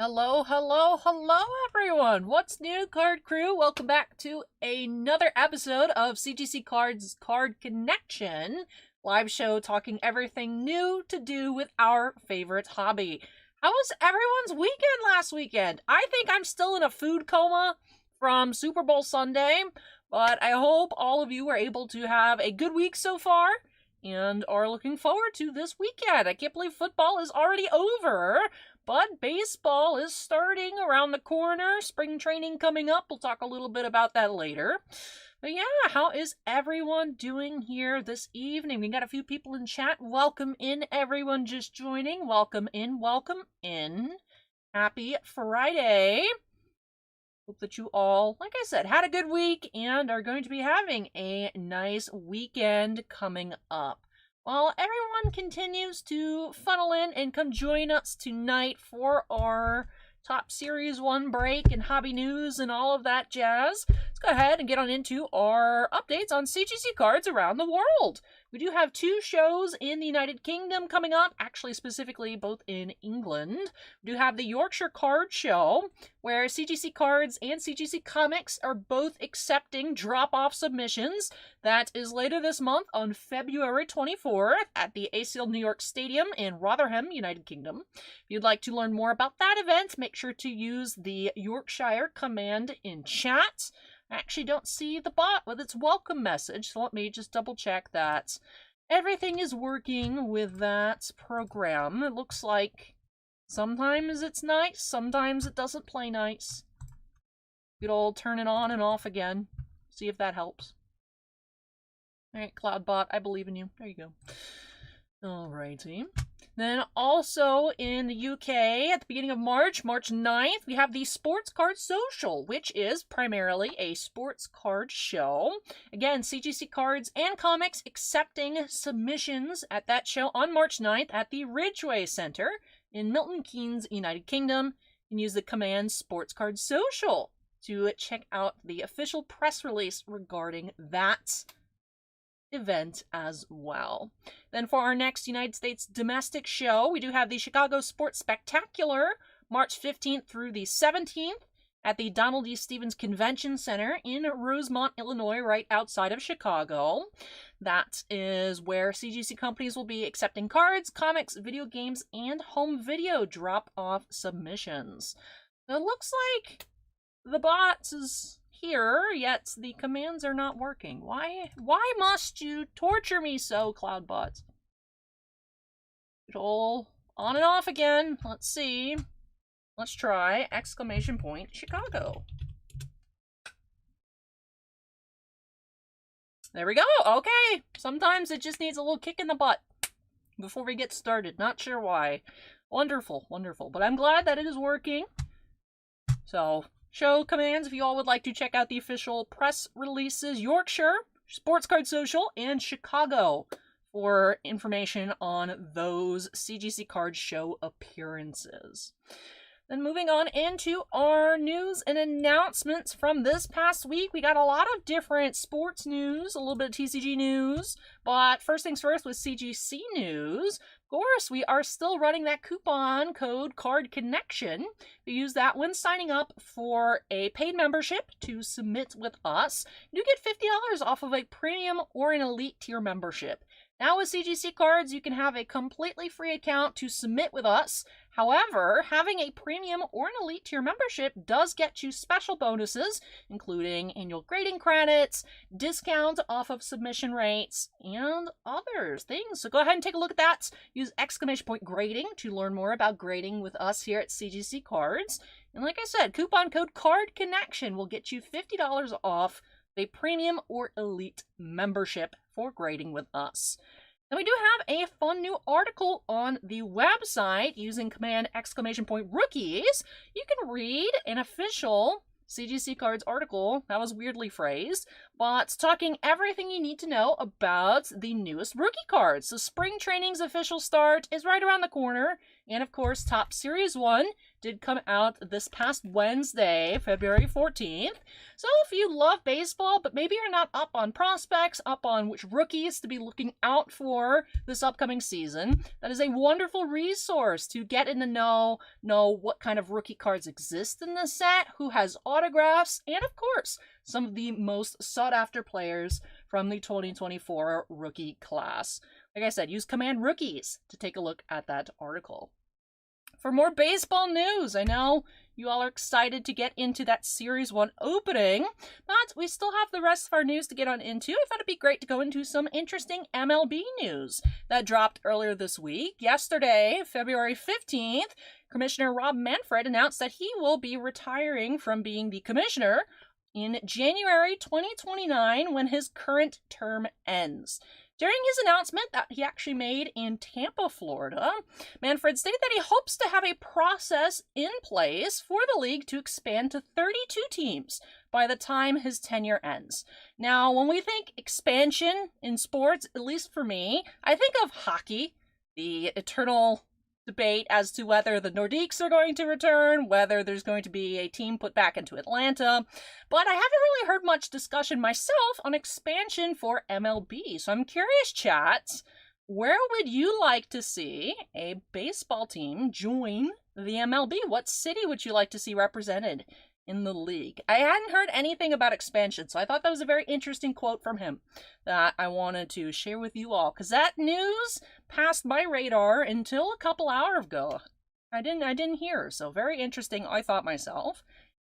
Hello, hello, hello, everyone! What's new, Card Crew? Welcome back to another episode of CGC Cards Card Connection, live show talking everything new to do with our favorite hobby. How was everyone's weekend last weekend? I think I'm still in a food coma from Super Bowl Sunday, but I hope all of you were able to have a good week so far and are looking forward to this weekend. I can't believe football is already over. But baseball is starting around the corner. Spring training coming up. We'll talk a little bit about that later. But yeah, how is everyone doing here this evening? We got a few people in chat. Welcome in, everyone just joining. Welcome in, welcome in. Happy Friday. Hope that you all, like I said, had a good week and are going to be having a nice weekend coming up. While everyone continues to funnel in and come join us tonight for our top Series 1 break and hobby news and all of that jazz, let's go ahead and get on into our updates on CGC cards around the world. We do have two shows in the United Kingdom coming up, actually specifically both in England. We do have the Yorkshire Card Show, where CGC Cards and CGC Comics are both accepting drop-off submissions. That is later this month on February 24th at the ACL New York Stadium in Rotherham, United Kingdom. If you'd like to learn more about that event, make sure to use the Yorkshire command in chat. I actually don't see the bot with its welcome message, so let me just double check that everything is working with that program. It looks like sometimes it's nice, sometimes it doesn't play nice. Good old turn it on and off again. See if that helps. Alright, CloudBot, I believe in you. There you go. Alrighty. Then also in the UK, at the beginning of March 9th, we have the Sports Card Social, which is primarily a sports card show. Again, CGC Cards and Comics accepting submissions at that show on March 9th at the Ridgeway Center in Milton Keynes, United Kingdom. You can use the command Sports Card Social to check out the official press release regarding that event as well. Then for our next United States domestic show, we do have the Chicago Sports Spectacular, March 15th through the 17th at the Donald E. Stevens Convention Center in Rosemont, Illinois, right outside of Chicago. That is where CGC companies will be accepting cards, comics, video games, and home video drop-off submissions. It looks like the bots is here, yet the commands are not working. Why must you torture me so, CloudBots? It all on and off again. Let's see. Let's try exclamation point Chicago. There we go. Okay. Sometimes it just needs a little kick in the butt before we get started. Not sure why. Wonderful, wonderful. But I'm glad that it is working. So, show commands if you all would like to check out the official press releases. Yorkshire, Sports Card Social, and Chicago for information on those CGC Card Show appearances. Then moving on into our news and announcements from this past week. We got a lot of different sports news, a little bit of TCG news, but first things first with CGC news. Of course, we are still running that coupon code Card Connection. You use that when signing up for a paid membership to submit with us. You get $50 off of a premium or an elite tier membership. Now with CGC Cards, you can have a completely free account to submit with us. However, having a premium or an elite tier membership does get you special bonuses, including annual grading credits, discount off of submission rates, and other things. So go ahead and take a look at that. Use exclamation point grading to learn more about grading with us here at CGC Cards. And like I said, coupon code Card Connection will get you $50 off a premium or elite membership for grading with us. And we do have a fun new article on the website using command exclamation point rookies. You can read an official CGC Cards article, that was weirdly phrased, but talking everything you need to know about the newest rookie cards. So Spring Training's official start is right around the corner, and of course Top Series 1 did come out this past Wednesday, February 14th. So if you love baseball, but maybe you're not up on prospects, up on which rookies to be looking out for this upcoming season, that is a wonderful resource to get in the know what kind of rookie cards exist in the set, who has autographs, and of course, some of the most sought-after players from the 2024 rookie class. Like I said, use Command Rookies to take a look at that article. For more baseball news, I know you all are excited to get into that Series 1 opening, but we still have the rest of our news to get on into. I thought it'd be great to go into some interesting MLB news that dropped earlier this week. Yesterday, February 15th, Commissioner Rob Manfred announced that he will be retiring from being the commissioner in January 2029 when his current term ends. During his announcement that he actually made in Tampa, Florida, Manfred stated that he hopes to have a process in place for the league to expand to 32 teams by the time his tenure ends. Now, when we think expansion in sports, at least for me, I think of hockey, the eternal debate as to whether the Nordiques are going to return, whether there's going to be a team put back into Atlanta, but I haven't really heard much discussion myself on expansion for MLB. So I'm curious, chat, where would you like to see a baseball team join the MLB? What city would you like to see represented in the league? I hadn't heard anything about expansion, so I thought that was a very interesting quote from him that I wanted to share with you all, because that news passed my radar until a couple hours ago. I didn't hear, so very interesting, I thought myself.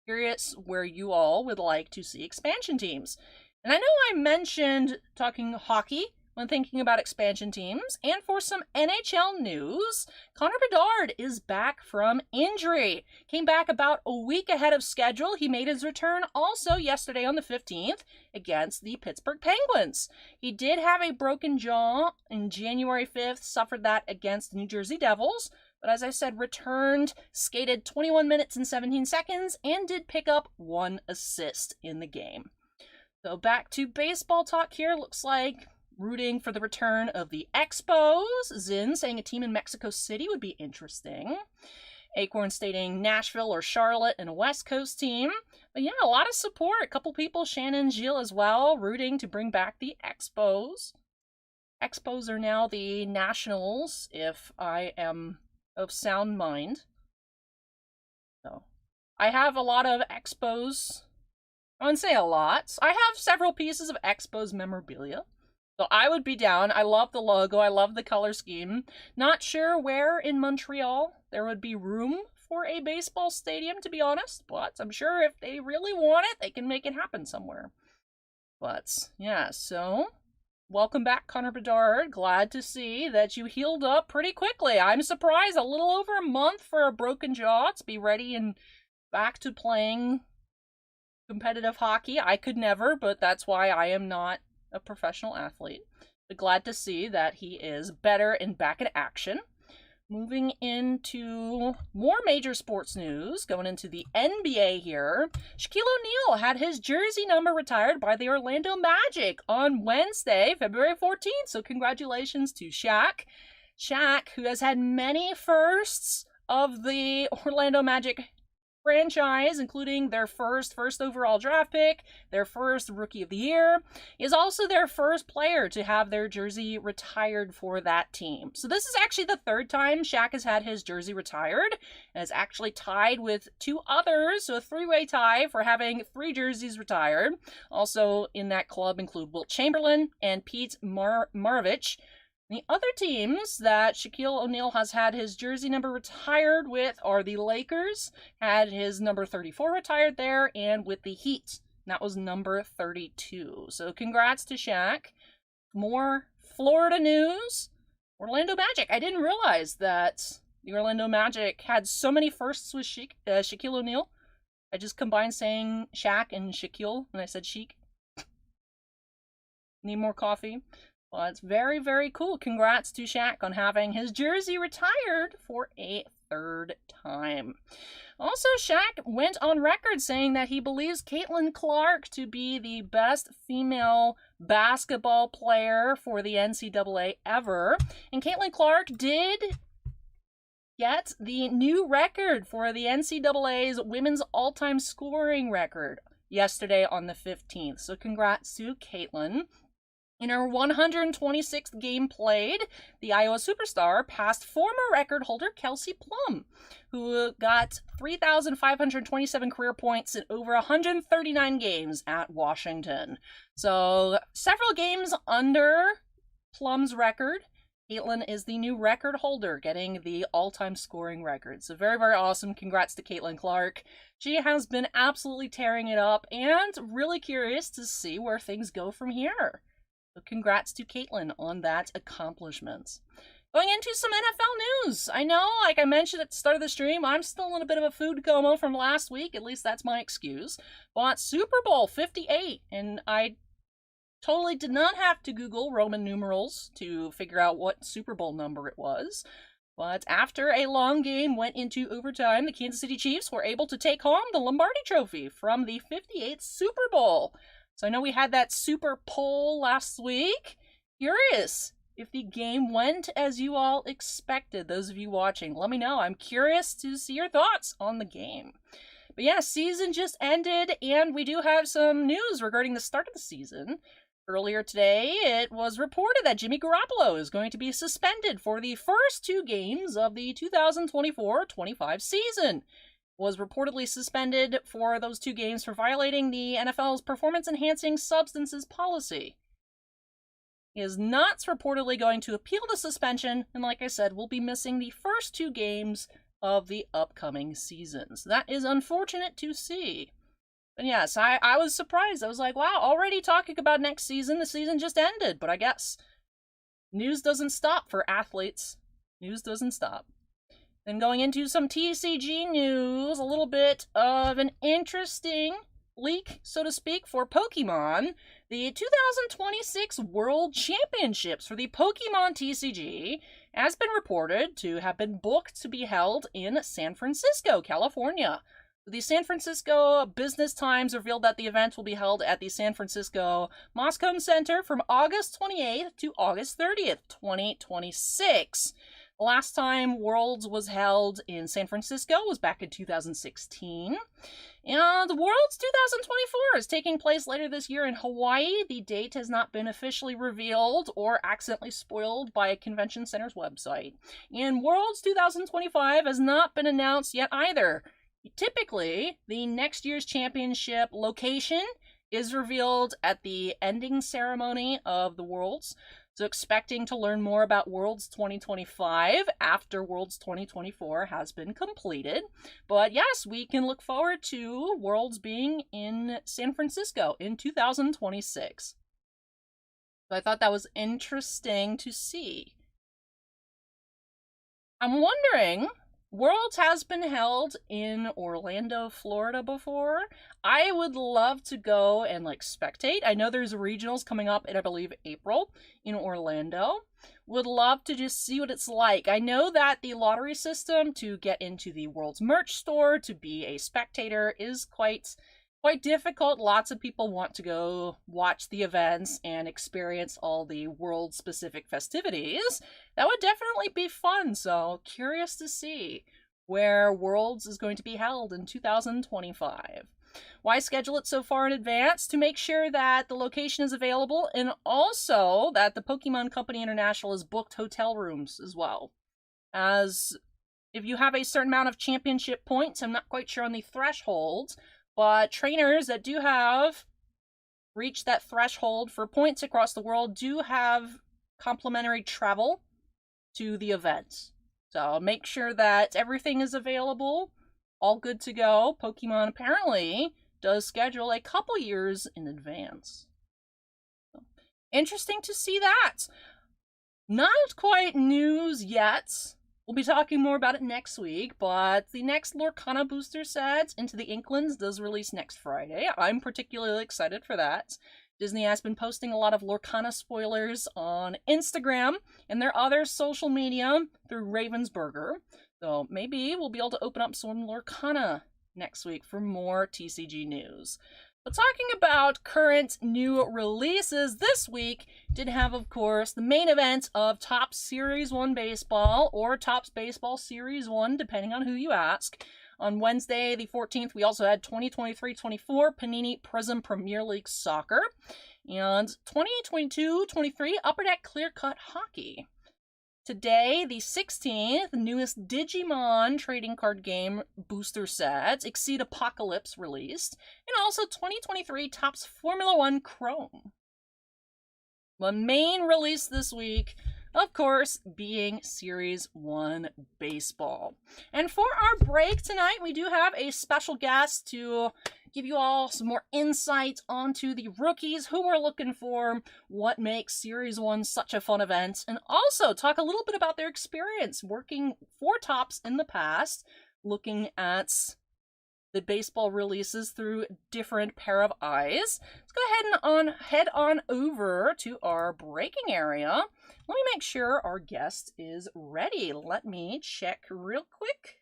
Curious where you all would like to see expansion teams. And I know I mentioned talking hockey when thinking about expansion teams, and for some NHL news, Connor Bedard is back from injury. Came back about a week ahead of schedule. He made his return also yesterday on the 15th against the Pittsburgh Penguins. He did have a broken jaw on January 5th, suffered that against the New Jersey Devils, but as I said, returned, skated 21 minutes and 17 seconds, and did pick up 1 assist in the game. So back to baseball talk here. Looks like rooting for the return of the Expos. Zin saying a team in Mexico City would be interesting. Acorn stating Nashville or Charlotte and a West Coast team. But yeah, a lot of support. A couple people, Shannon and Gilles as well, rooting to bring back the Expos. Expos are now the Nationals, if I am of sound mind. So I have a lot of Expos. I wouldn't say a lot. I have several pieces of Expos memorabilia. So I would be down. I love the logo. I love the color scheme. Not sure where in Montreal there would be room for a baseball stadium, to be honest. But I'm sure if they really want it, they can make it happen somewhere. But yeah, so welcome back, Connor Bedard. Glad to see that you healed up pretty quickly. I'm surprised. A little over a month for a broken jaw to be ready and back to playing competitive hockey. I could never, but that's why I am not a professional athlete. But glad to see that he is better and back in action. Moving into more major sports news, going into the NBA here. Shaquille O'Neal had his jersey number retired by the Orlando Magic on Wednesday, February 14th. So congratulations to Shaq. Shaq, who has had many firsts of the Orlando Magic franchise, including their first overall draft pick, their first Rookie of the Year, is also their first player to have their jersey retired for that team. So this is actually the 3rd time Shaq has had his jersey retired, and is actually tied with 2 others, so a 3-way tie for having 3 jerseys retired. Also in that club include Wilt Chamberlain and Pete Maravich. The other teams that Shaquille O'Neal has had his jersey number retired with are the Lakers, had his number 34 retired there, and with the Heat, that was number 32. So congrats to Shaq. More Florida news. Orlando Magic. I didn't realize that the Orlando Magic had so many firsts with Shaquille O'Neal. I just combined saying Shaq and Shaquille, and I said Sheik. Need more coffee? Well, it's very, very cool. Congrats to Shaq on having his jersey retired for a 3rd time. Also, Shaq went on record saying that he believes Caitlin Clark to be the best female basketball player for the NCAA ever. And Caitlin Clark did get the new record for the NCAA's women's all-time scoring record yesterday on the 15th. So congrats to Caitlin. In her 126th game played, the Iowa superstar passed former record holder Kelsey Plum, who got 3,527 career points in over 139 games at Washington. So several games under Plum's record. Caitlin is the new record holder, getting the all-time scoring record. So very, very awesome. Congrats to Caitlin Clark. She has been absolutely tearing it up, and really curious to see where things go from here. So congrats to Caitlin on that accomplishment. Going into some NFL news. I know, like I mentioned at the start of the stream, I'm still in a bit of a food coma from last week. At least that's my excuse. But Super Bowl 58, and I totally did not have to Google Roman numerals to figure out what Super Bowl number it was. But after a long game went into overtime, the Kansas City Chiefs were able to take home the Lombardi Trophy from the 58th Super Bowl. So I know we had that Super poll last week. Curious if the game went as you all expected. Those of you watching, let me know. I'm curious to see your thoughts on the game. But yeah, season just ended, and we do have some news regarding the start of the season. Earlier today, it was reported that Jimmy Garoppolo is going to be suspended for the first 2 games of the 2024-25 season. Was reportedly suspended for those 2 games for violating the NFL's performance-enhancing substances policy. He is not reportedly going to appeal the suspension, and like I said, will be missing the first 2 games of the upcoming season. So that is unfortunate to see. But yes, I was surprised. I was like, wow, already talking about next season. The season just ended. But I guess news doesn't stop for athletes. News doesn't stop. Then going into some TCG news, a little bit of an interesting leak, so to speak, for Pokemon. The 2026 World Championships for the Pokemon TCG has been reported to have been booked to be held in San Francisco, California. The San Francisco Business Times revealed that the event will be held at the San Francisco Moscone Center from August 28th to August 30th, 2026. Last time Worlds was held in San Francisco was back in 2016. And Worlds 2024 is taking place later this year in Hawaii. The date has not been officially revealed or accidentally spoiled by a convention center's website. And Worlds 2025 has not been announced yet either. Typically, the next year's championship location is revealed at the ending ceremony of the Worlds. So expecting to learn more about Worlds 2025 after Worlds 2024 has been completed. But yes, we can look forward to Worlds being in San Francisco in 2026. So I thought that was interesting to see. I'm wondering, Worlds has been held in Orlando, Florida before. I would love to go and spectate. I know there's regionals coming up in, I believe, April in Orlando. Would love to just see what it's like. I know that the lottery system to get into the Worlds merch store, to be a spectator, is quite difficult. Lots of people want to go watch the events and experience all the world-specific festivities. That would definitely be fun, so curious to see where Worlds is going to be held in 2025. Why schedule it so far in advance? To make sure that the location is available, and also that the Pokemon Company International has booked hotel rooms as well. As if you have a certain amount of championship points, I'm not quite sure on the threshold, but trainers that do have reached that threshold for points across the world do have complimentary travel to the event. So make sure that everything is available, all good to go. Pokemon apparently does schedule a couple years in advance. So, interesting to see that. Not quite news yet. We'll be talking more about it next week, but the next Lorcana booster set, Into the Inklands, does release next Friday. I'm particularly excited for that. Disney has been posting a lot of Lorcana spoilers on Instagram and their other social media through Ravensburger. So maybe we'll be able to open up some Lorcana next week for more TCG news. But talking about current new releases, this week did have, of course, the main event of Topps Series 1 Baseball, or Topps Baseball Series 1, depending on who you ask. On Wednesday, the 14th, we also had 2023-24 Panini Prism Premier League Soccer, and 2022-23 Upper Deck Clear Cut Hockey. Today, the 16th, newest Digimon trading card game booster sets, Exceed Apocalypse, released, and also 2023 Topps Formula 1 Chrome. The main release this week, of course, being Series 1 Baseball. And for our break tonight, we do have a special guest to give you all some more insight onto the rookies, who we're looking for, what makes Series 1 such a fun event, and also talk a little bit about their experience working for Topps in the past, looking at the baseball releases through different pair of eyes. Let's go ahead and head on over to our breaking area. Let me make sure our guest is ready. Let me check real quick.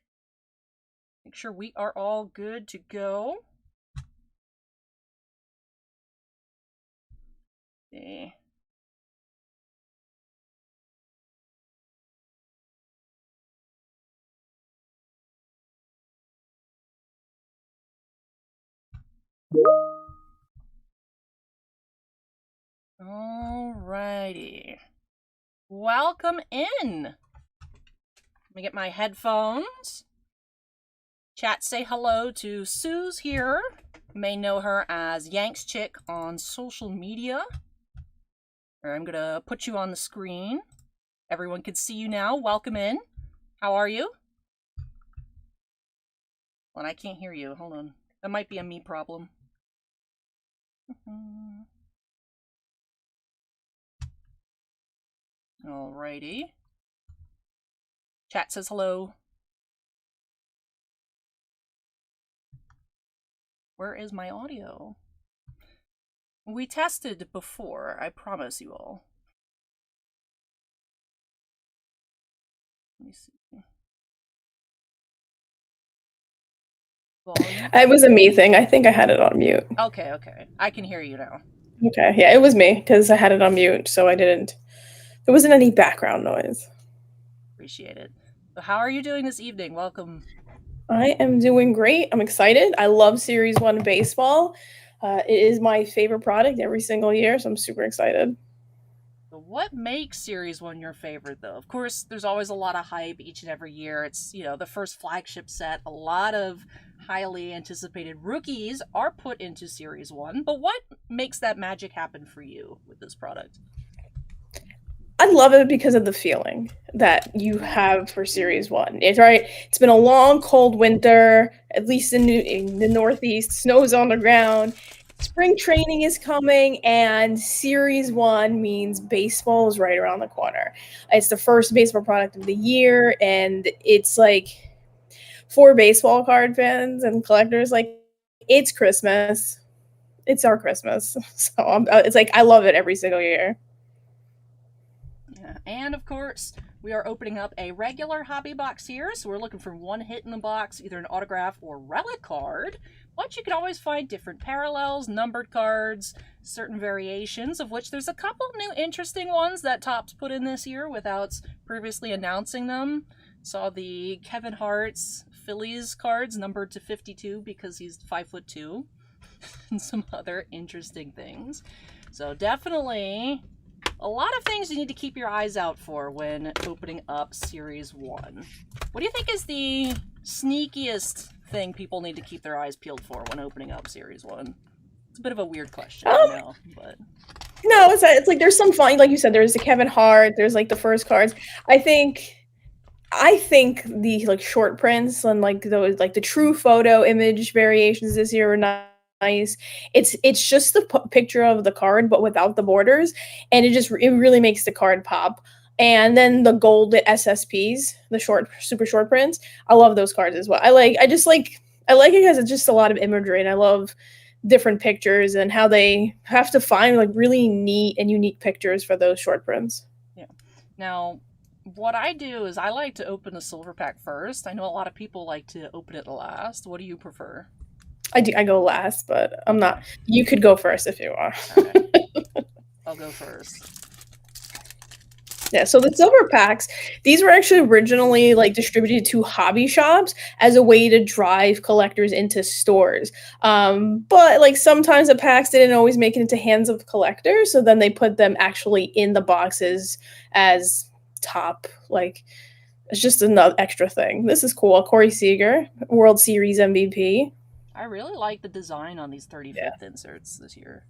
Make sure we are all good to go. Okay. Alrighty. Welcome in. Let me get my headphones. Chat, say hello to Suze here. You may know her as Yanks Chick on social media. I'm gonna put you on the screen. Everyone can see you now. Welcome in. How are you? Well, I can't hear you. Hold on. That might be a me problem. Alrighty. Chat says hello. Where is my audio? We tested before, I promise you all. Let me see. Volume. It was a me thing. I think I had it on mute. Okay. I can hear you now. Okay, yeah, it was me because I had it on mute, so there wasn't any background noise. Appreciate it. So how are you doing this evening? Welcome. I am doing great. I'm excited. I love Series 1 baseball. It is my favorite product every single year, so I'm super excited. So what makes Series 1 your favorite, though? Of course, there's always a lot of hype each and every year. It's, the first flagship set. A lot of highly anticipated rookies are put into Series 1. But what makes that magic happen for you with this product? I love it because of the feeling that you have for Series 1. It's right. It's been a long, cold winter, at least in the Northeast. Snow's on the ground. Spring training is coming, and Series 1 means baseball is right around the corner. It's the first baseball product of the year, and it's like, for baseball card fans and collectors, like, it's Christmas. It's our Christmas. So it's like, I love it every single year. Yeah. And of course, we are opening up a regular hobby box here, so we're looking for one hit in the box, either an autograph or relic card. But you can always find different parallels, numbered cards, certain variations, of which there's a couple new interesting ones that Topps put in this year without previously announcing them. Saw the Kevin Hart's Phillies cards numbered to 52 because he's 5'2", and some other interesting things. So definitely a lot of things you need to keep your eyes out for when opening up Series 1. What do you think is the sneakiest thing people need to keep their eyes peeled for when opening up Series 1? It's a bit of a weird question, I know, but... No, it's like there's some fun, like you said, there's the Kevin Hart, there's like the first cards. I think the like short prints and like those, like the true photo image variations this year are nice. It's just the picture of the card but without the borders, and it really makes the card pop. And then the gold SSPs, the super short prints, I love those cards as well. I like it because it's just a lot of imagery, and I love different pictures and how they have to find like really neat and unique pictures for those short prints. Yeah. Now, what I do is I like to open the silver pack first. I know a lot of people like to open it last. What do you prefer? I go last, but I'm not. Okay. You could go first if you want. All right. I'll go first. Yeah, so the silver packs, these were actually originally like distributed to hobby shops as a way to drive collectors into stores. But like sometimes the packs didn't always make it into hands of collectors, so then they put them actually in the boxes as top. Like it's just another extra thing. This is cool. Corey Seager, World Series MVP. I really like the design on these Yeah. 35th inserts this year.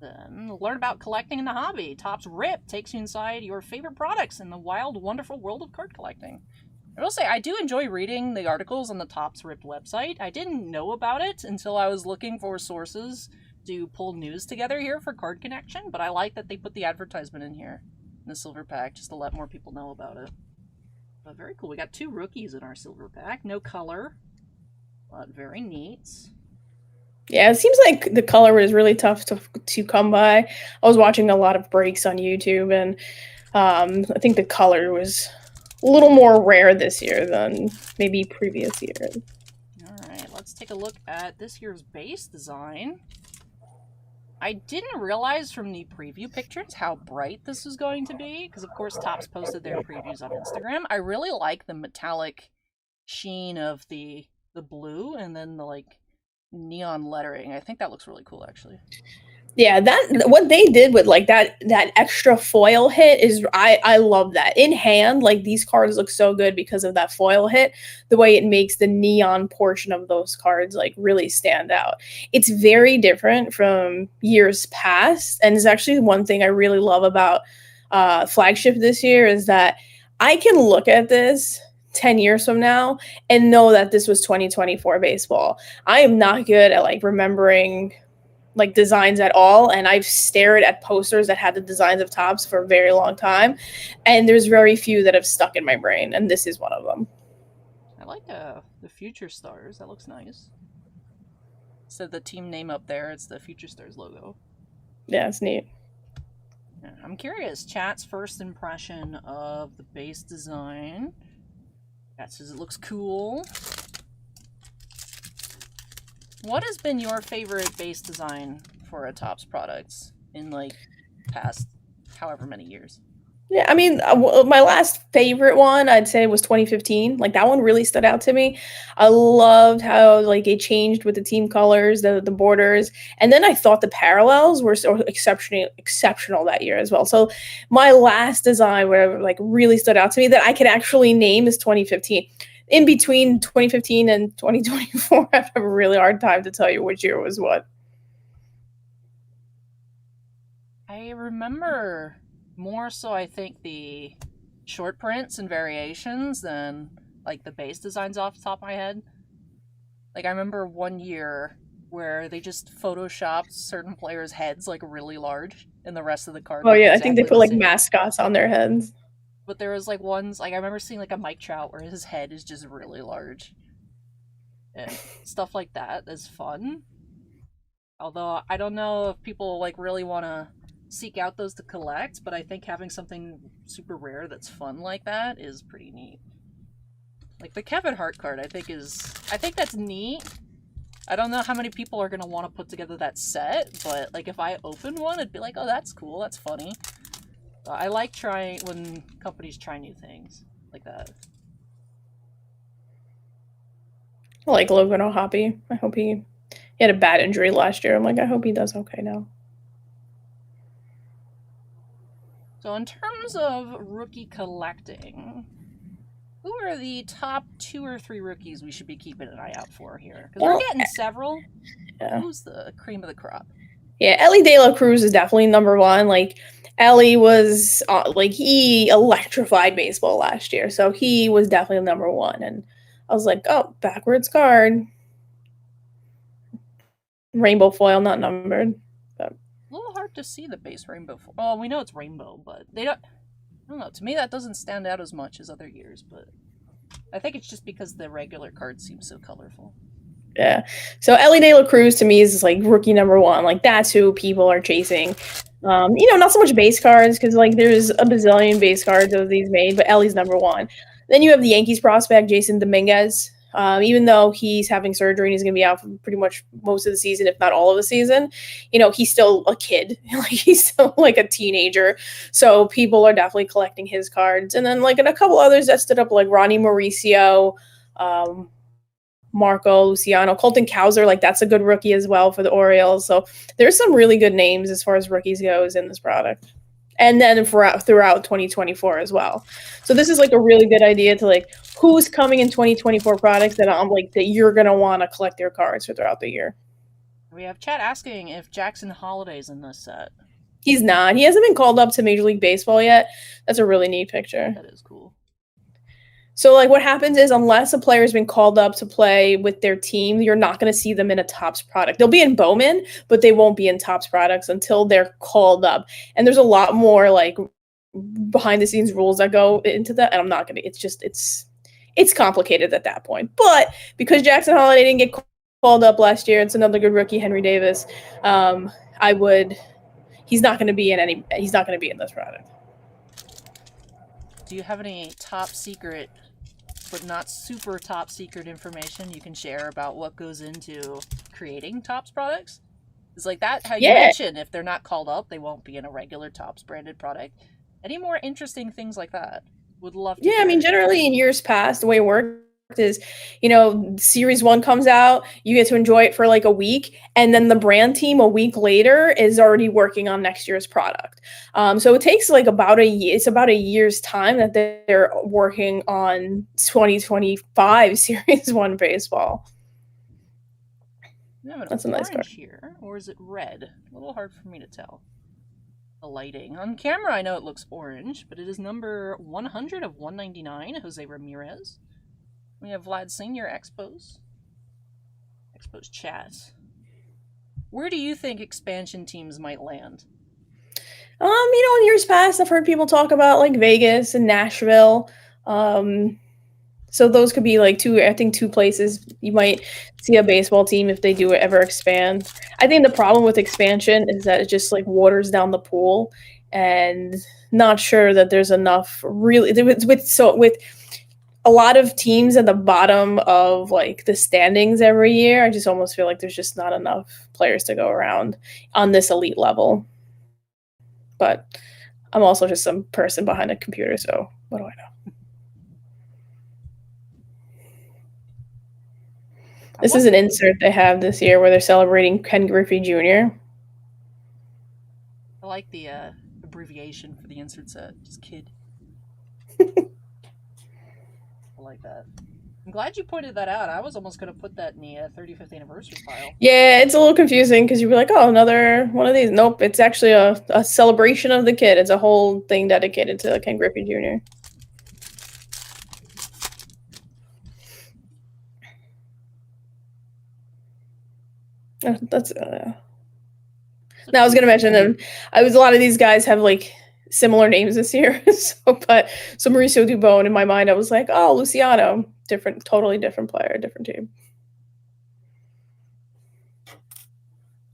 Then learn about collecting in the hobby. Topps Rip takes you inside your favorite products in the wild, wonderful world of card collecting. I will say, I do enjoy reading the articles on the Topps Rip website. I didn't know about it until I was looking for sources to pull news together here for Card Connection, but I like that they put the advertisement in here in the silver pack just to let more people know about it. But very cool. We got 2 rookies in our silver pack. No color, but very neat. Yeah, it seems like the color is really tough to come by. I was watching a lot of breaks on YouTube, and I think the color was a little more rare this year than maybe previous years. All right, let's take a look at this year's base design. I didn't realize from the preview pictures how bright this was going to be, because of course Topps posted their previews on Instagram. I really like the metallic sheen of the blue and then the like neon lettering. I think that looks really cool, actually. Yeah, that what they did with like that extra foil hit is I love that. In hand, like these cards look so good because of that foil hit, the way it makes the neon portion of those cards like really stand out. It's very different from years past, and it's actually one thing I really love about flagship this year is that I can look at this 10 years from now and know that this was 2024 baseball. I am not good at like remembering like designs at all, and I've stared at posters that had the designs of Topps for a very long time, and there's very few that have stuck in my brain, and this is one of them. I like the Future Stars. That looks nice. So the team name up there, it's the Future Stars logo. Yeah, it's neat. I'm curious, chat's first impression of the base design. That says it looks cool. What has been your favorite base design for a Topps products in like past however many years? Yeah, I mean, my last favorite one I'd say was 2015. Like that one really stood out to me. I loved how like it changed with the team colors, the borders, and then I thought the parallels were so exceptional that year as well. So my last design where like really stood out to me that I could actually name is 2015. In between 2015 and 2024, I have a really hard time to tell you which year was what. I remember more so, I think, the short prints and variations than like the base designs off the top of my head. Like I remember one year where they just photoshopped certain players' heads like really large and the rest of the card. Oh yeah, I think exactly they put the like same. mascots on their heads. But there was like ones, like I remember seeing like a Mike Trout where his head is just really large. And stuff like that is fun. Although I don't know if people like really want to seek out those to collect, but I think having something super rare that's fun like that is pretty neat. Like the Kevin Hart card I think that's neat. I don't know how many people are going to want to put together that set, but like if I open one, it'd be like, oh, that's cool, that's funny. I like trying when companies try new things like that. I like Logan O'Hoppe. I hope he had a bad injury last year. I'm like, I hope he does okay now. So in terms of rookie collecting, who are the top 2 or 3 rookies we should be keeping an eye out for here? Because we're getting several. Yeah. Who's the cream of the crop? Yeah, Ellie De La Cruz is definitely number one. Like Ellie was like he electrified baseball last year, so he was definitely number one. And I was like, oh, backwards card, rainbow foil, not numbered. But. A little hard to see the base rainbow foil. Well, we know it's rainbow, but they don't. I don't know. To me, that doesn't stand out as much as other years, but I think it's just because the regular card seems so colorful. Yeah. So Ellie De La Cruz to me is like rookie number one. Like that's who people are chasing. Not so much base cards because like there's a bazillion base cards of these made, but Ellie's number one. Then you have the Yankees prospect Jason Dominguez. Even though he's having surgery and he's going to be out for pretty much most of the season, if not all of the season, he's still a kid. Like, he's still like a teenager. So people are definitely collecting his cards. And then like in a couple others that stood up, like Ronnie Mauricio, Marco Luciano, Colton Cowser, like that's a good rookie as well for the Orioles. So there's some really good names as far as rookies goes in this product. And then throughout 2024 as well. So this is like a really good idea to like who's coming in 2024 products that I'm like that you're gonna want to collect their cards for throughout the year. We have chat asking if Jackson Holliday's in this set. He's not. He hasn't been called up to Major League Baseball yet. That's a really neat picture. That is cool. So like what happens is unless a player's been called up to play with their team, you're not going to see them in a Topps product. They'll be in Bowman, but they won't be in Topps products until they're called up. And there's a lot more like behind the scenes rules that go into that. And I'm not going to, it's complicated at that point. But because Jackson Holliday didn't get called up last year, it's another good rookie, Henry Davis. He's not going to be in this product. Do you have any top secret but not super top secret information you can share about what goes into creating Topps products? It's like that how you mentioned if they're not called up, they won't be in a regular Topps branded product. Any more interesting things like that? Would love to hear. I mean, generally in years past, the way it worked is, Series 1 comes out, you get to enjoy it for like a week, and then the brand team a week later is already working on next year's product. So it takes like about a year. It's about a year's time that they're working on 2025 Series 1 baseball. That's a nice card here, or is it red? A little hard for me to tell. The lighting on camera, I know it looks orange, but it is number 100 of 199, Jose Ramirez. We have Vlad Senior Expos chat. Where do you think expansion teams might land? In years past, I've heard people talk about like Vegas and Nashville. So those could be like two places you might see a baseball team if they do ever expand. I think the problem with expansion is that it just like waters down the pool, and not sure that there's enough really with a lot of teams at the bottom of like the standings every year. I just almost feel like there's just not enough players to go around on this elite level. But I'm also just some person behind a computer, so what do I know? This is an insert they have this year where they're celebrating Ken Griffey Jr. I like the abbreviation for the insert set, just kid. I like that. I'm glad you pointed that out. I was almost going to put that in the 35th anniversary file. Yeah, it's a little confusing because you'd be like, oh, another one of these. Nope, it's actually a celebration of the kid. It's a whole thing dedicated to Ken Griffey Jr. That's now I was gonna mention them. A lot of these guys have like similar names this year. So Mauricio Dubon in my mind, I was like, oh, Luciano, totally different player, different team.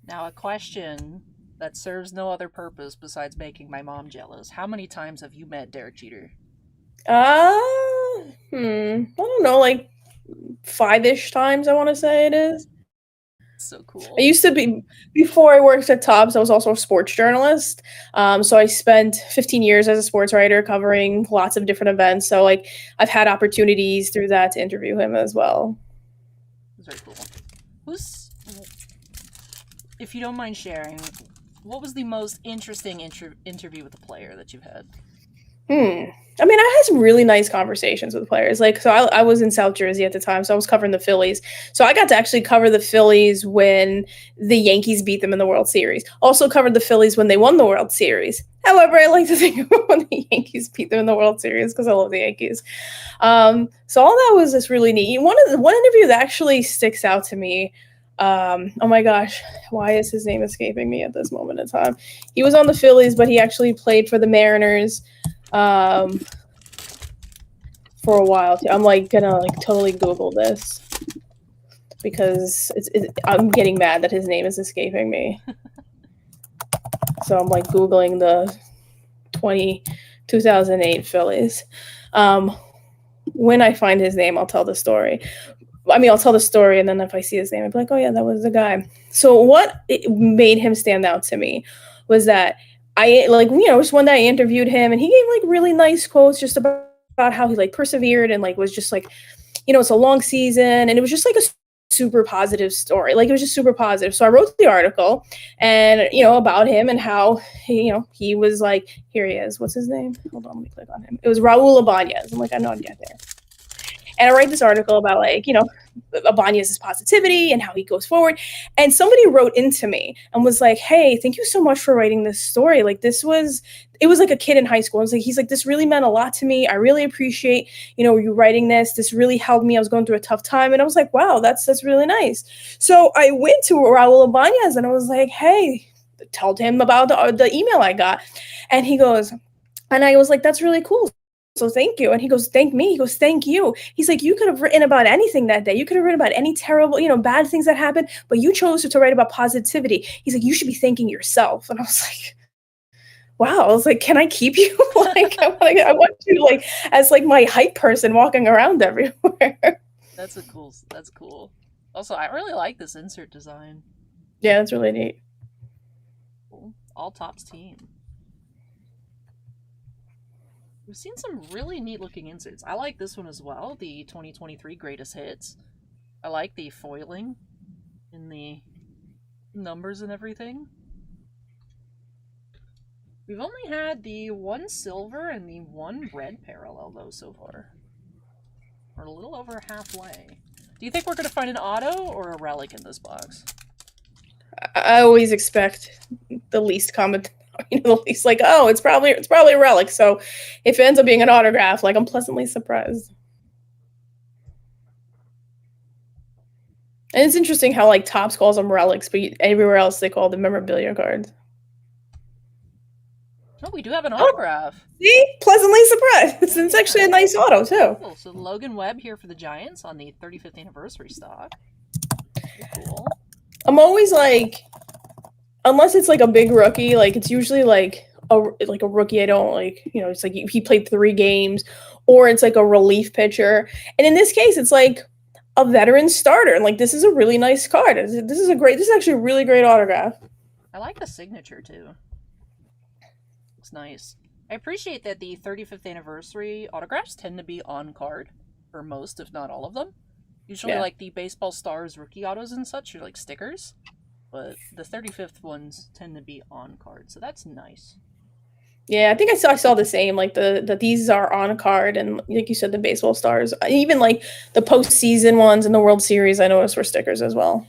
Now a question that serves no other purpose besides making my mom jealous. How many times have you met Derek Jeter? I don't know, like 5-ish times I want to say it is. So cool. I used to be, before I worked at Topps, I was also a sports journalist. So I spent 15 years as a sports writer covering lots of different events. So like I've had opportunities through that to interview him as well. That's very cool. If you don't mind sharing, what was the most interesting interview with a player that you've had? I mean, I had some really nice conversations with players. Like, so I was in South Jersey at the time, so I was covering the Phillies. So I got to actually cover the Phillies when the Yankees beat them in the World Series. Also covered the Phillies when they won the World Series. However, I like to think about when the Yankees beat them in the World Series because I love the Yankees. So all that was just really neat. One interview that actually sticks out to me. Oh my gosh, why is his name escaping me at this moment in time? He was on the Phillies, but he actually played for the Mariners. For a while too. I'm like gonna like totally Google this because I'm getting mad that his name is escaping me. So I'm like Googling the 2008 Phillies. When I find his name, I'll tell the story. I mean, I'll tell the story, and then if I see his name, I'll be like, oh yeah, that was the guy. So what made him stand out to me was that just one day I interviewed him, and he gave like really nice quotes just about how he like persevered and like was just like, it's a long season, and it was just like a super positive story. Like it was just super positive. So I wrote the article and, about him and how, he was like, here he is. What's his name? Hold on, let me click on him. It was Raul Ibanez. I'm like, I know I'd get there. And I write this article about like, Ibanez's positivity and how he goes forward. And somebody wrote into me and was like, hey, thank you so much for writing this story. Like it was like a kid in high school. He's like, this really meant a lot to me. I really appreciate, you writing this. This really helped me. I was going through a tough time. And I was like, wow, that's really nice. So I went to Raul Ibanez and I was like, hey, told him about the email I got. And he goes, and I was like, that's really cool. So thank you. And he goes, thank me. He goes, thank you. He's like, you could have written about anything that day. You could have written about any terrible, bad things that happened, but you chose to write about positivity. He's like, you should be thanking yourself. And I was like, wow. I was like, can I keep you? Like, I want you like as like my hype person walking around everywhere. That's cool. Also, I really like this insert design. Yeah, that's really neat. Cool. All Tops team. We've seen some really neat looking inserts. I like this one as well, the 2023 Greatest Hits. I like the foiling in the numbers and everything. We've only had the one silver and the one red parallel though so far. We're a little over halfway. Do you think we're going to find an auto or a relic in this box? I always expect the least common, the least like, oh, it's probably a relic. So if it ends up being an autograph, like I'm pleasantly surprised. And it's interesting how like Topps calls them relics, but everywhere else they call them memorabilia cards. Oh, we do have an autograph. See? Pleasantly surprised. It's actually a nice auto, too. Cool. So Logan Webb here for the Giants on the 35th anniversary stock. Cool. I'm always like, unless it's like a big rookie, like it's usually like a rookie I don't like, it's like he played 3 games, or it's like a relief pitcher. And in this case, it's like a veteran starter. And like, this is a really nice card. This is actually a really great autograph. I like the signature, too. Looks nice. I appreciate that the 35th anniversary autographs tend to be on card for most, if not all of them. Usually, like the Baseball Stars rookie autos and such are like stickers, but the 35th ones tend to be on card, so that's nice. Yeah, I think I saw the same. Like these are on card, and like you said, the Baseball Stars, even like the postseason ones and the World Series, I noticed were stickers as well.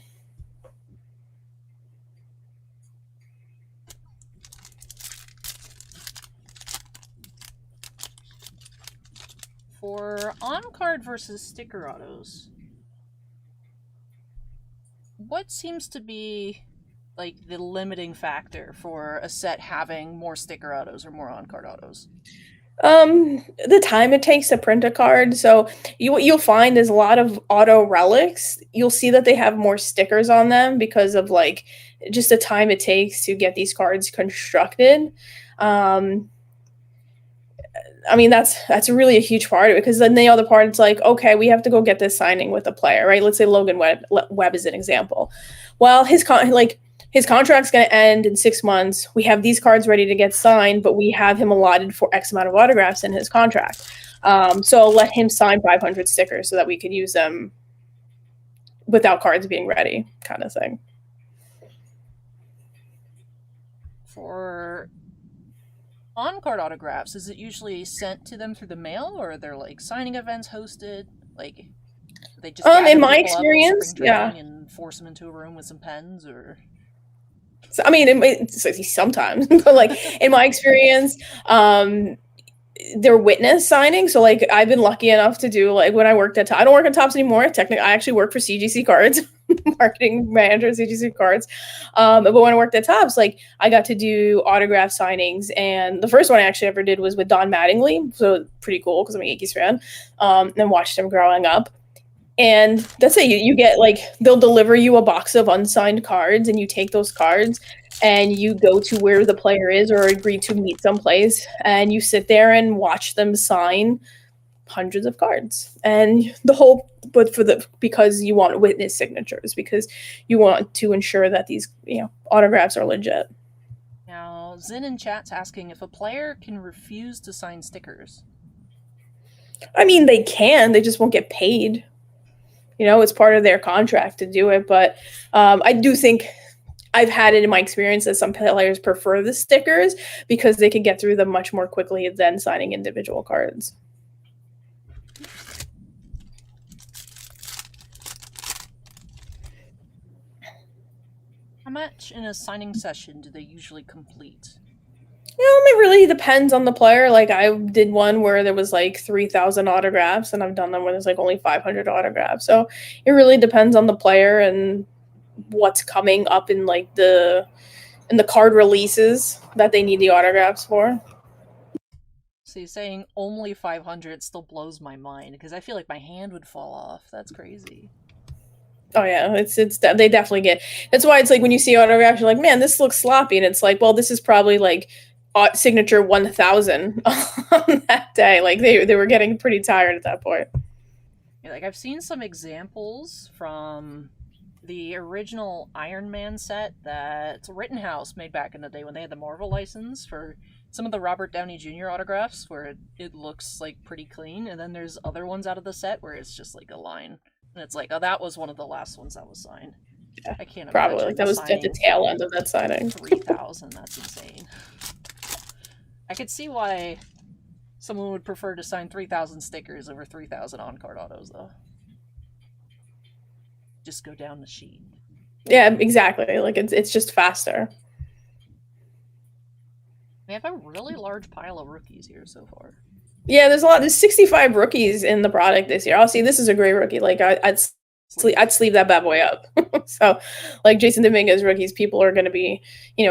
For on-card versus sticker autos, what seems to be like the limiting factor for a set having more sticker autos or more on-card autos? The time it takes to print a card. So you'll find there's a lot of auto relics. You'll see that they have more stickers on them because of like just the time it takes to get these cards constructed. I mean, that's really a huge part of it, because then the other part, it's like, okay, we have to go get this signing with a player, right? Let's say Logan Webb is an example. Well, his contract's going to end in 6 months. We have these cards ready to get signed, but we have him allotted for X amount of autographs in his contract. So let him sign 500 stickers so that we could use them without cards being ready, kind of thing. For on-card autographs, is it usually sent to them through the mail, or are there like signing events hosted? Like, they just in my experience, yeah, and force them into a room with some pens, or? So, I mean, it's sometimes, but like in my experience, they're witness signing. So like I've been lucky enough to do, like, when I worked at I don't work at Topps anymore. Technically, I actually work for CGC Cards, marketing manager at CGC Cards. But when I worked at Topps, like I got to do autograph signings, and the first one I actually ever did was with Don Mattingly. So pretty cool because I'm a Yankees fan, and watched him growing up. And that's it. You get like, they'll deliver you a box of unsigned cards, and you take those cards and you go to where the player is or agree to meet someplace, and you sit there and watch them sign hundreds of cards. And the whole, but because you want witness signatures, because you want to ensure that these, autographs are legit. Now, Zin in chat's asking if a player can refuse to sign stickers. I mean, they can, they just won't get paid. It's part of their contract to do it. But I do think I've had it in my experience that some players prefer the stickers because they can get through them much more quickly than signing individual cards. How much in a signing session do they usually complete? It really depends on the player. Like, I did one where there was like 3,000 autographs, and I've done them where there's like only 500 autographs. So it really depends on the player and what's coming up in like the card releases that they need the autographs for. See, saying only 500 still blows my mind because I feel like my hand would fall off. That's crazy. Oh yeah, it's they definitely get. That's why it's like when you see autographs, you're like, man, this looks sloppy, and it's like, well, this is probably like signature 1,000 on that day. Like they were getting pretty tired at that point. Yeah, like I've seen some examples from the original Iron Man set that Rittenhouse made back in the day when they had the Marvel license for some of the Robert Downey Jr. autographs where it looks like pretty clean, and then there's other ones out of the set where it's just like a line. And it's like, oh, that was one of the last ones that was signed. Yeah, I can't probably imagine like that was at the tail end of that signing. 3,000, that's insane. I could see why someone would prefer to sign 3,000 stickers over 3,000 on-card autos, though. Just go down the sheet. Yeah, exactly. Like it's just faster. We have a really large pile of rookies here so far. Yeah, there's a lot. There's 65 rookies in the product this year. See, this is a great rookie. Like I'd sleeve that bad boy up. So, like Jason Dominguez rookies, people are going to be,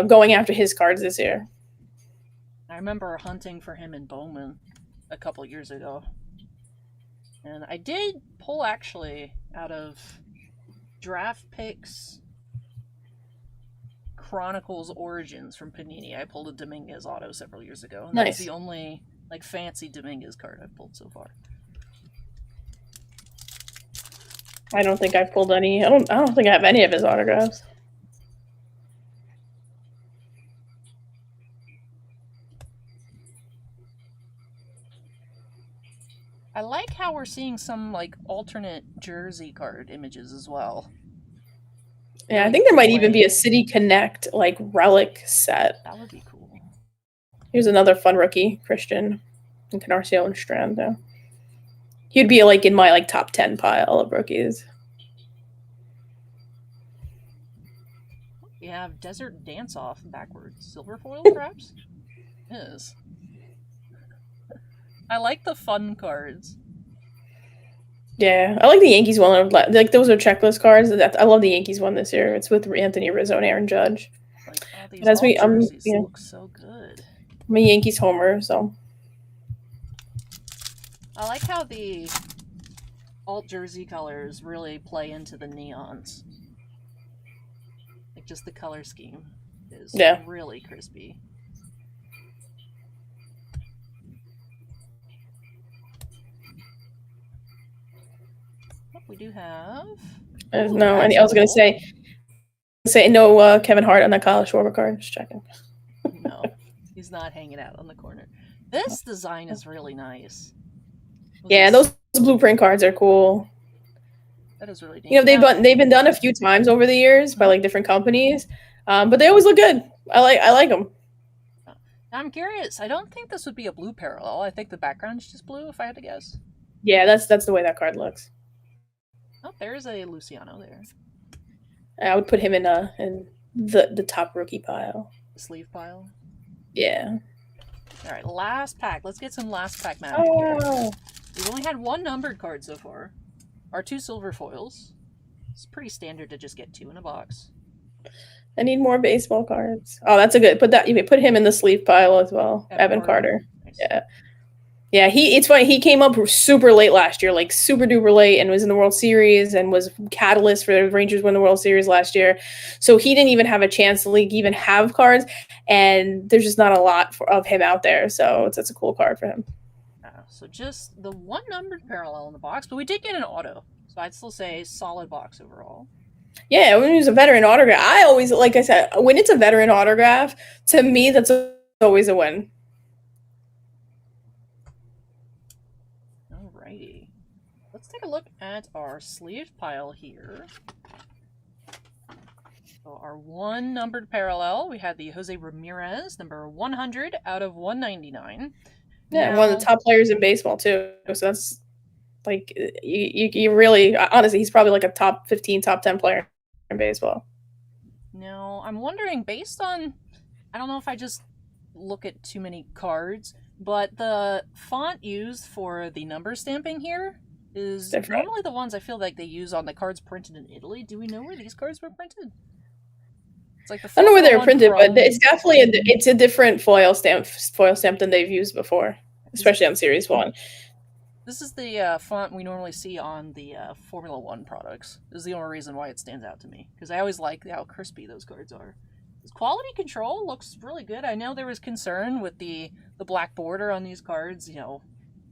going after his cards this year. I remember hunting for him in Bowman a couple years ago, and I did pull actually out of Draft Picks Chronicles Origins from Panini. I pulled a Dominguez auto several years ago, and nice. That's the only like fancy Dominguez card I've pulled so far. I don't think I've pulled any. I don't think I have any of his autographs. I like how we're seeing some like alternate jersey card images as well. Yeah, really I think there might even be a City Connect like relic set. That would be cool. Here's another fun rookie, Christian Encarnacion Strand. Yeah. He'd be like in my like top 10 pile of rookies. We have Desert Dance Off backwards. Silver foil, perhaps? Yes. I like the fun cards. Yeah, I like the Yankees one. Like those are checklist cards. I love the Yankees one this year. It's with Anthony Rizzo and Aaron Judge. Like, oh, these jerseys look so good. I'm a Yankees homer, so. I like how the alt jersey colors really play into the neons. Like just the color scheme is really crispy. We do have. No, I was gonna say no Kevin Hart on that Kyle Schwarber card. Just checking. No, he's not hanging out on the corner. This design is really nice. Yeah, those blueprint cards are cool. That is really neat. They've been done a few times over the years by like different companies, but they always look good. I like them. I'm curious. I don't think this would be a blue parallel. I think the background's just blue, if I had to guess. Yeah, that's the way that card looks. Oh, there's a Luciano there. I would put him in the top rookie pile. The sleeve pile? Yeah. All right, last pack. Let's get some last pack magic here. We've only had one numbered card so far. Our 2 silver foils. It's pretty standard to just get 2 in a box. I need more baseball cards. Oh, that's a good. You may put him in the sleeve pile as well. Evan Carter. Nice. Yeah. Yeah, it's funny. He came up super late last year, like super duper late, and was in the World Series and was catalyst for the Rangers win the World Series last year. So he didn't even have a chance to even have cards, and there's just not a lot of him out there. So it's a cool card for him. Yeah, so just the one numbered parallel in the box, but we did get an auto. So I'd still say solid box overall. Yeah, when it's a veteran autograph, I always, like I said, when it's a veteran autograph, to me, that's always a win. Alrighty. Let's take a look at our sleeve pile here. So our one numbered parallel, we had the Jose Ramirez, number 100 out of 199. Yeah, now, one of the top players in baseball, too. So that's, like, you really, honestly, he's probably like a top 15, top 10 player in baseball. Now, I'm wondering, based on, I don't know if I just look at too many cards, but the font used for the number stamping here is normally the ones I feel like they use on the cards printed in Italy. Do we know where these cards were printed? It's like the I don't know where they were printed, but it's definitely it's a different foil stamp than they've used before, especially on Series 1. This is the font we normally see on the Formula 1 products. This is the only reason why it stands out to me, because I always like how crispy those cards are. This quality control looks really good. I know there was concern with the black border on these cards, you know,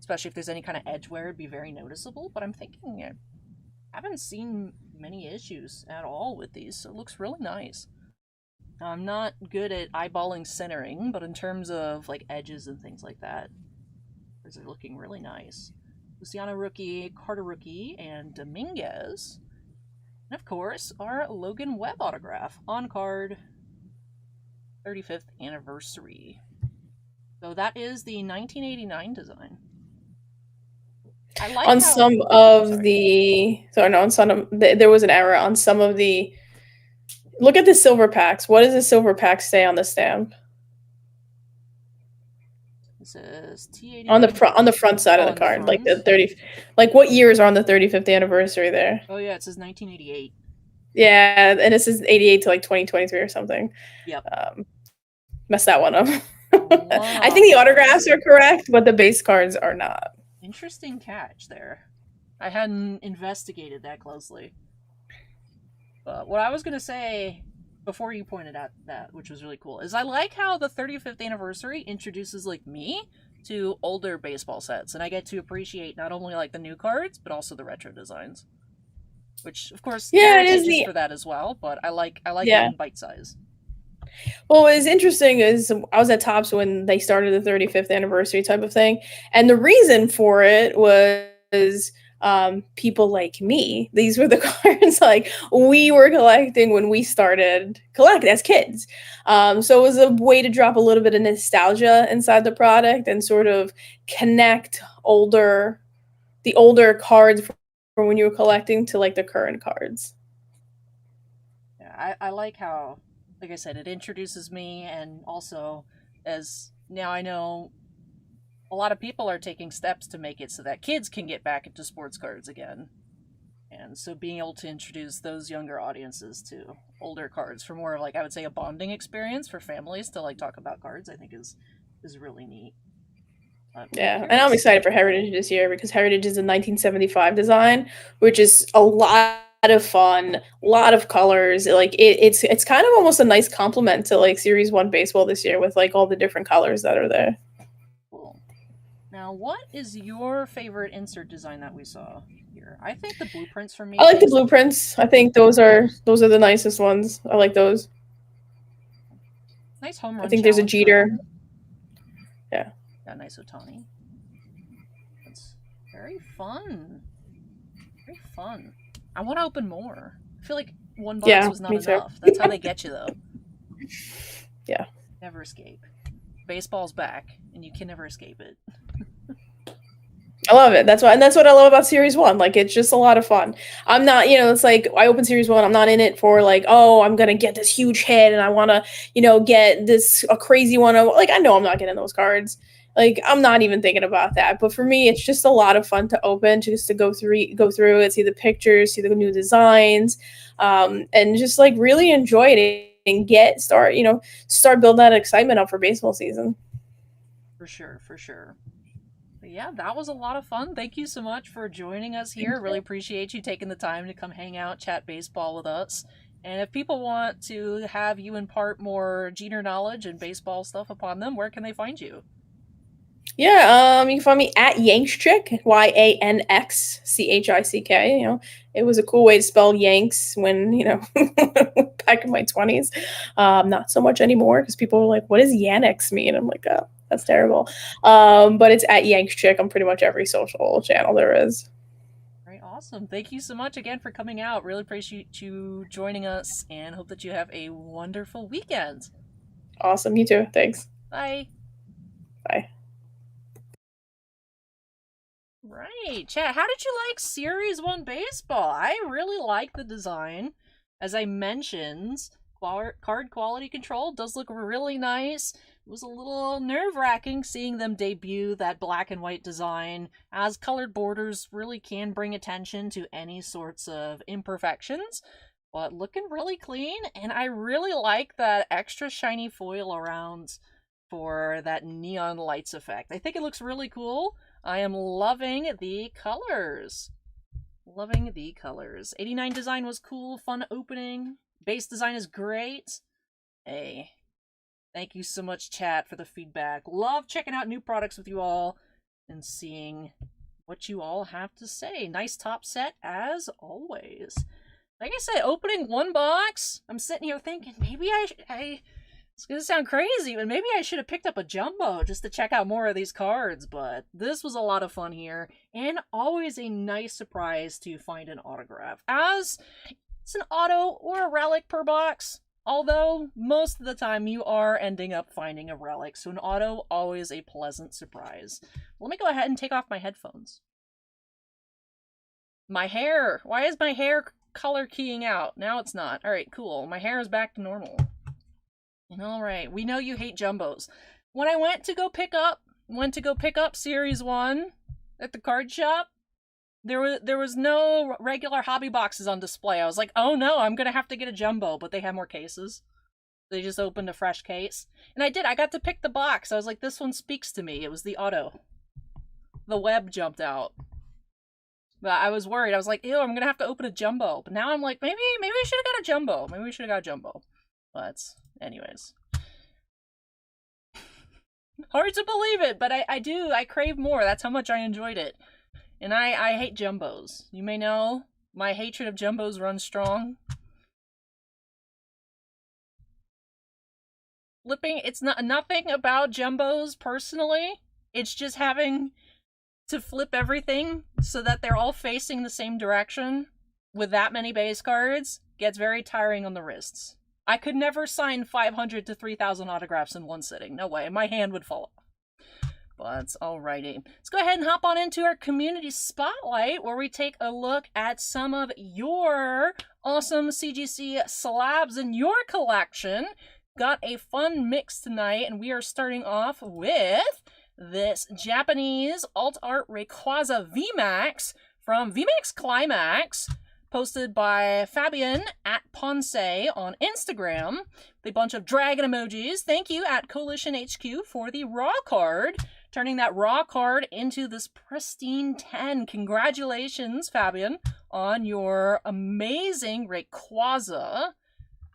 especially if there's any kind of edge wear, it'd be very noticeable, but I'm thinking I haven't seen many issues at all with these, so it looks really nice. I'm not good at eyeballing centering, but in terms of like edges and things like that, these are looking really nice. Luciano rookie, Carter rookie, and Dominguez. And of course, our Logan Webb autograph on card 35th anniversary. So that is the 1989 design. I like on some of the. Sorry, no, on some of there was an error on some of the. Look at the silver packs. What does the silver pack say on the stamp? It says T80 on the front side of the card, like the 30. Like what years are on the 35th anniversary there? Oh yeah, it says 1988. Yeah, and this is 88 to like 2023 or something. Yep. Mess that one up. I think the autographs are correct, but the base cards are not. Interesting catch there. I hadn't investigated that closely. But what I was going to say before you pointed out that, which was really cool, is I like how the 35th anniversary introduces like me to older baseball sets, and I get to appreciate not only like the new cards but also the retro designs. Which of course Heritage is for that as well, but I like it in bite size. Well, what is interesting is I was at Topps when they started the 35th anniversary type of thing, and the reason for it was people like me. These were the cards like we were collecting when we started collecting as kids. So it was a way to drop a little bit of nostalgia inside the product and sort of connect the older cards from when you were collecting to like the current cards. Yeah, I like how, like I said, it introduces me, and also as now I know a lot of people are taking steps to make it so that kids can get back into sports cards again. And so being able to introduce those younger audiences to older cards for more of like, I would say, a bonding experience for families to like talk about cards, I think is really neat. Yeah, and I'm excited for Heritage this year because Heritage is a 1975 design, which is a lot of fun, a lot of colors. Like it's kind of almost a nice complement to like Series 1 baseball this year with like all the different colors that are there. Cool. Now, what is your favorite insert design that we saw here? I think the blueprints for me. I like the blueprints. I think those are the nicest ones. I like those. Nice home run. I think there's a Jeter. Yeah. Yeah, nice Ohtani. It's very fun. Very fun. I want to open more. I feel like one box was not enough. That's how they get you, though. Yeah. Never escape. Baseball's back, and you can never escape it. I love it. That's what I love about Series 1. Like, it's just a lot of fun. I'm not, it's like I open Series 1. I'm not in it for like, oh, I'm going to get this huge hit and I want to, get a crazy one. Like, I know I'm not getting those cards. Like, I'm not even thinking about that. But for me, it's just a lot of fun to open, just to go through it, see the pictures, see the new designs, and just like really enjoy it and start building that excitement up for baseball season. For sure. But yeah, that was a lot of fun. Thank you so much for joining us here. Really appreciate you taking the time to come hang out, chat baseball with us. And if people want to have you impart more Jeter knowledge and baseball stuff upon them, where can they find you? Yeah, you can find me at Yankschick, Yanxchick. It was a cool way to spell Yanks when, back in my 20s. Not so much anymore because people are like, what does Yanix mean? I'm like, oh, that's terrible. But it's at Yankschick on pretty much every social channel there is. Right, awesome. Thank you so much again for coming out. Really appreciate you joining us and hope that you have a wonderful weekend. Awesome. You too. Thanks. Bye. Bye. Right, chat. How did you like Series 1 Baseball? I really like the design. As I mentioned, card quality control does look really nice. It was a little nerve-wracking seeing them debut that black and white design, as colored borders really can bring attention to any sorts of imperfections. But looking really clean, and I really like that extra shiny foil around for that neon lights effect. I think it looks really cool. I am loving the colors. Loving the colors. 89 design was cool, fun opening. Base design is great. Hey, thank you so much, chat, for the feedback. Love checking out new products with you all and seeing what you all have to say. Nice top set, as always. Like I said, opening one box, I'm sitting here thinking, maybe it's gonna sound crazy, but maybe I should have picked up a jumbo just to check out more of these cards, but this was a lot of fun here, and always a nice surprise to find an autograph, as it's an auto or a relic per box, although most of the time you are ending up finding a relic, so an auto, always a pleasant surprise. Let me go ahead and take off my headphones. My hair! Why is my hair color keying out? Now it's not. Alright, cool. My hair is back to normal. Alright, we know you hate jumbos. When I went to go pick up Series 1 at the card shop, there was no regular hobby boxes on display. I was like, oh no, I'm gonna have to get a jumbo, but they had more cases. They just opened a fresh case. And I did, I got to pick the box. I was like, this one speaks to me. It was the auto. The web jumped out. But I was worried. I was like, ew, I'm gonna have to open a jumbo. But now I'm like, maybe we should have got a jumbo. Maybe we should have got a jumbo. But anyways. Hard to believe it, but I crave more. That's how much I enjoyed it. And I hate jumbos. You may know, my hatred of jumbos runs strong. Flipping, it's nothing about jumbos personally. It's just having to flip everything so that they're all facing the same direction with that many base cards gets very tiring on the wrists. I could never sign 500 to 3,000 autographs in one sitting. No way. My hand would fall off. But alrighty. Let's go ahead and hop on into our community spotlight where we take a look at some of your awesome CGC slabs in your collection. Got a fun mix tonight, and we are starting off with this Japanese alt art Rayquaza VMAX from VMAX Climax, posted by Fabian at Ponce on Instagram. With a bunch of dragon emojis. Thank you at Coalition HQ for the raw card, turning that raw card into this pristine 10. Congratulations, Fabian, on your amazing Rayquaza.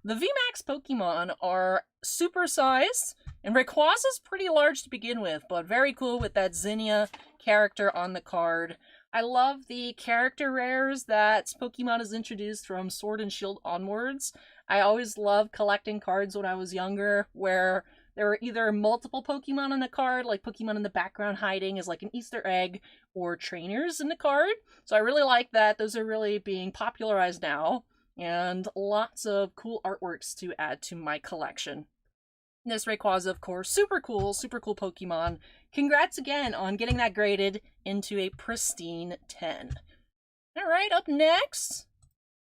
The VMAX Pokemon are supersized, and Rayquaza's pretty large to begin with, but very cool with that Zinnia character on the card. I love the character rares that Pokemon has introduced from Sword and Shield onwards. I always loved collecting cards when I was younger, where there were either multiple Pokemon on the card, like Pokemon in the background hiding as like an Easter egg, or trainers in the card. So I really like that. Those are really being popularized now, and lots of cool artworks to add to my collection. This Rayquaza, of course, super cool Pokemon. Congrats again on getting that graded into a pristine 10. Alright, up next,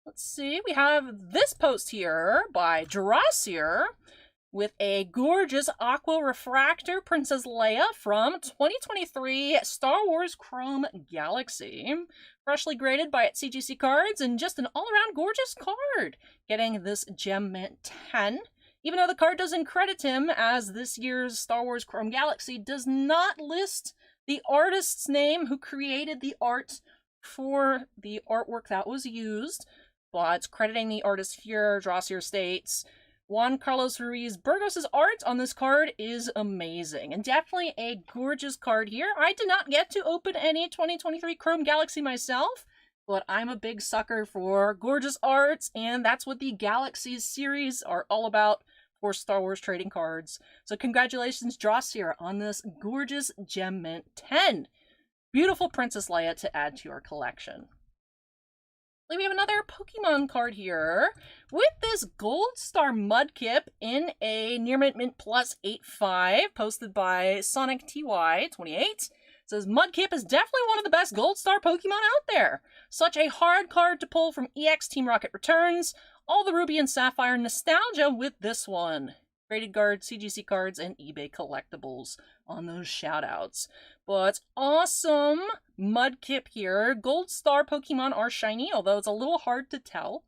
let's see, we have this post here by Jurassier with a gorgeous Aqua Refractor Princess Leia from 2023 Star Wars Chrome Galaxy. Freshly graded by CGC Cards, and just an all-around gorgeous card. Getting this Gem Mint 10. Even though the card doesn't credit him, as this year's Star Wars Chrome Galaxy does not list the artist's name who created the art for the artwork that was used, but crediting the artist here, Drossier states, Juan Carlos Ruiz Burgos' art on this card is amazing, and definitely a gorgeous card here. I did not get to open any 2023 Chrome Galaxy myself, but I'm a big sucker for gorgeous arts, and that's what the Galaxies series are all about for Star Wars trading cards. So congratulations, Drossier, on this gorgeous Gem Mint 10. Beautiful Princess Leia to add to your collection. We have another Pokemon card here with this Gold Star Mudkip in a Near Mint Plus 8.5 posted by Sonic TY28. It says Mudkip is definitely one of the best Gold Star Pokemon out there. Such a hard card to pull from EX Team Rocket Returns. All the Ruby and Sapphire nostalgia with this one. Graded Guard, CGC Cards, and eBay Collectibles on those shoutouts. But awesome Mudkip here. Gold Star Pokemon are shiny, although it's a little hard to tell.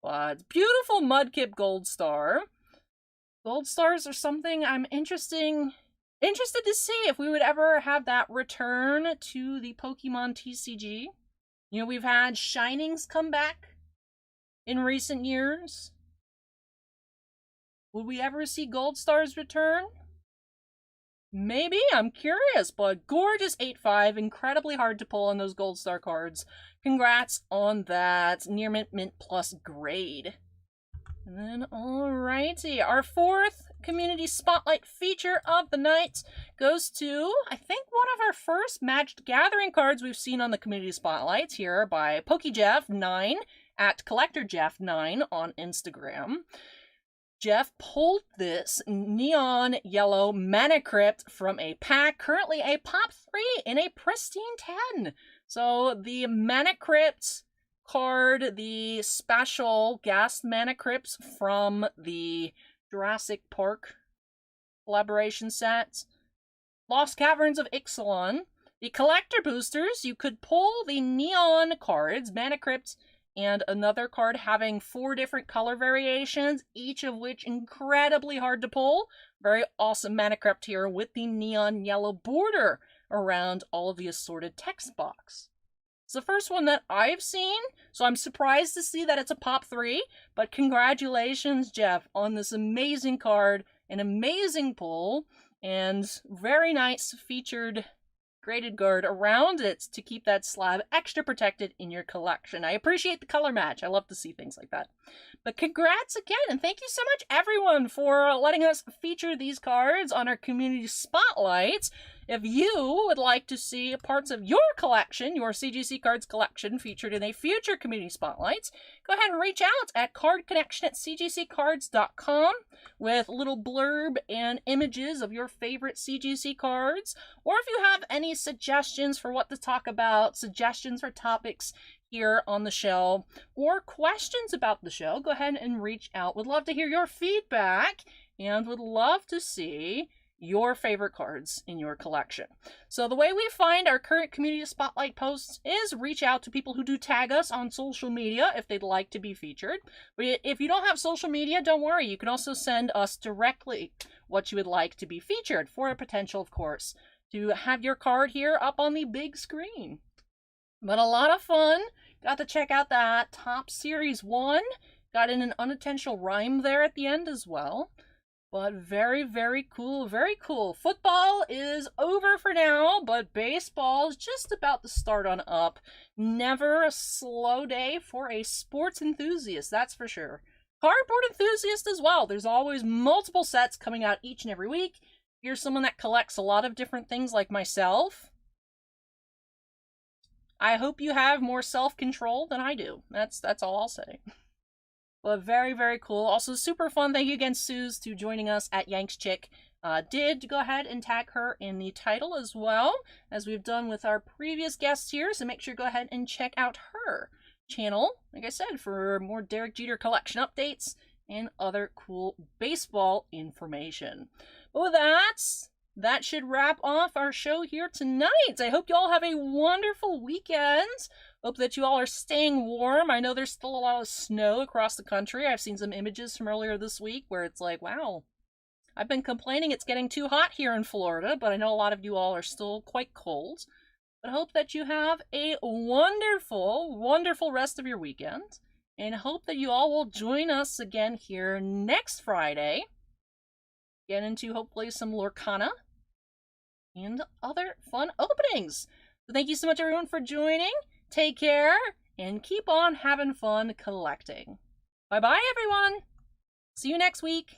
But beautiful Mudkip Gold Star. Gold Stars are something I'm interested to see if we would ever have that return to the Pokemon TCG. You know, we've had Shinings come back in recent years. Would we ever see Gold Stars return? Maybe, I'm curious, but gorgeous 8.5, incredibly hard to pull on those Gold Star cards. Congrats on that Near Mint Plus grade. And then, alrighty, our fourth Community Spotlight feature of the night goes to, I think, one of our first Magic Gathering cards we've seen on the Community Spotlights here by PokeJeff9 at CollectorJeff9 on Instagram. Jeff pulled this neon yellow Mana Crypt from a pack, currently a pop 3 in a pristine 10. So the Mana Crypt card, the special gas Mana Crypts from the Jurassic Park collaboration set. Lost Caverns of Ixalan. The collector boosters, you could pull the neon cards, Mana Crypt, and another card having 4 different color variations, each of which incredibly hard to pull. Very awesome Mana Crypt here with the neon yellow border around all of the assorted text box. It's the first one that I've seen, so I'm surprised to see that it's a pop 3, but congratulations, Jeff, on this amazing card, an amazing pull, and very nice featured graded guard around it to keep that slab extra protected in your collection. I appreciate the color match. I love to see things like that. But congrats again, and thank you so much, everyone, for letting us feature these cards on our Community Spotlight. If you would like to see parts of your collection, your CGC Cards collection, featured in a future Community Spotlight, go ahead and reach out at cardconnection@cgccards.com with little blurb and images of your favorite CGC cards. Or if you have any suggestions for what to talk about, suggestions for topics here on the show, or questions about the show, go ahead and reach out. Would love to hear your feedback and would love to see your favorite cards in your collection. So the way we find our current Community Spotlight posts is reach out to people who do tag us on social media if they'd like to be featured. But if you don't have social media, don't worry. You can also send us directly what you would like to be featured for a potential, of course, to have your card here up on the big screen. But a lot of fun. Got to check out that top series 1. Got in an unintentional rhyme there at the end as well. But very, very cool, very cool. Football is over for now, but baseball is just about to start on up. Never a slow day for a sports enthusiast, that's for sure. Cardboard enthusiast as well. There's always multiple sets coming out each and every week. If you're someone that collects a lot of different things like myself, I hope you have more self-control than I do. That's all I'll say. But very, very cool. Also super fun. Thank you again, Suze, to joining us at Yanks Chick. Did go ahead and tag her in the title as well, as we've done with our previous guests here. So make sure to go ahead and check out her channel, like I said, for more Derek Jeter collection updates and other cool baseball information. But with that should wrap off our show here tonight. I hope you all have a wonderful weekend. Hope that you all are staying warm. I know there's still a lot of snow across the country. I've seen some images from earlier this week where it's like, wow, I've been complaining it's getting too hot here in Florida, but I know a lot of you all are still quite cold. But I hope that you have a wonderful, wonderful rest of your weekend. and hope that you all will join us again here next Friday. Get into hopefully some Lorcana and other fun openings. So thank you so much, everyone, for joining. Take care and keep on having fun collecting. Bye-bye, everyone. See you next week.